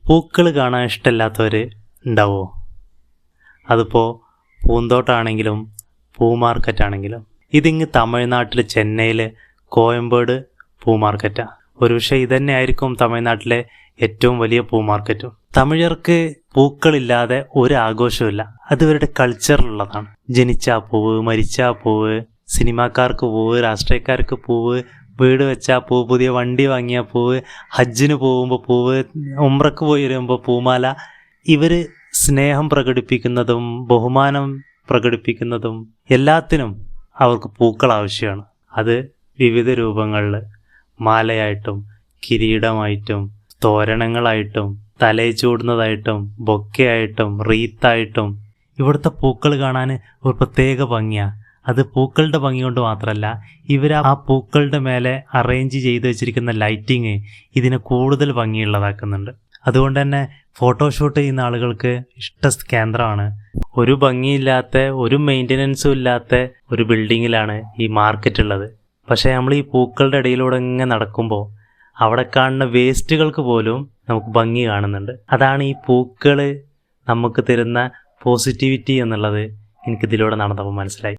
പൂക്കൾ കാണാൻ ഇഷ്ടമില്ലാത്തവർ ഉണ്ടാവുമോ? അതിപ്പോൾ പൂന്തോട്ടമാണെങ്കിലും പൂ മാർക്കറ്റാണെങ്കിലും. ഇതിങ്ങ് തമിഴ്നാട്ടിൽ ചെന്നൈയിൽ കോയമ്പേട് പൂ മാർക്കറ്റാണ്. ഒരുപക്ഷെ ഇതന്നെ ആയിരിക്കും തമിഴ്നാട്ടിലെ ഏറ്റവും വലിയ പൂ മാർക്കറ്റും. തമിഴർക്ക് പൂക്കളില്ലാതെ ഒരു ആഘോഷമില്ല. അത് ഇവരുടെ കൾച്ചറിലുള്ളതാണ്. ജനിച്ചാ പൂവ്, മരിച്ചാ പൂവ്, സിനിമാക്കാർക്ക് പൂവ്, രാഷ്ട്രീയക്കാർക്ക് പൂവ്, വീട് വെച്ചാ പൂവ്, പുതിയ വണ്ടി വാങ്ങിയ പൂവ്, ഹജ്ജിന് പോകുമ്പോൾ പൂവ്, ഉംറക്ക് പോയി വരുമ്പോൾ പൂമാല. ഇവർ സ്നേഹം പ്രകടിപ്പിക്കുന്നതും ബഹുമാനം പ്രകടിപ്പിക്കുന്നതും എല്ലാത്തിനും അവർക്ക് പൂക്കൾ ആവശ്യമാണ്. അത് വിവിധ രൂപങ്ങളിൽ മാലയായിട്ടും കിരീടമായിട്ടും തോരണങ്ങളായിട്ടും തലയിൽ ചൂടുന്നതായിട്ടും ബൊക്കെയായിട്ടും റീത്തായിട്ടും. ഇവിടുത്തെ പൂക്കൾ കാണാൻ ഒരു പ്രത്യേക ഭംഗിയാണ്. അത് പൂക്കളുടെ ഭംഗി കൊണ്ട് മാത്രമല്ല, ഇവർ ആ പൂക്കളുടെ മേലെ അറേഞ്ച് ചെയ്ത് വെച്ചിരിക്കുന്ന ലൈറ്റിങ് ഇതിനെ കൂടുതൽ ഭംഗിയുള്ളതാക്കുന്നുണ്ട്. അതുകൊണ്ട് തന്നെ ഫോട്ടോഷൂട്ട് ചെയ്യുന്ന ആളുകൾക്ക് ഇഷ്ട കേന്ദ്രമാണ്. ഒരു ഭംഗിയില്ലാത്ത, ഒരു മെയിൻ്റനൻസും ഇല്ലാത്ത ഒരു ബിൽഡിങ്ങിലാണ് ഈ മാർക്കറ്റ് ഉള്ളത്. പക്ഷേ നമ്മൾ ഈ പൂക്കളുടെ ഇടയിലൂടെ ഇങ്ങനെ നടക്കുമ്പോൾ അവിടെ കാണുന്ന വേസ്റ്റുകൾക്ക് പോലും നമുക്ക് ഭംഗി കാണുന്നുണ്ട്. അതാണ് ഈ പൂക്കൾ നമുക്ക് തരുന്ന പോസിറ്റിവിറ്റി എന്നുള്ളത് എനിക്കിതിലൂടെ നടന്നപ്പോൾ മനസ്സിലായി.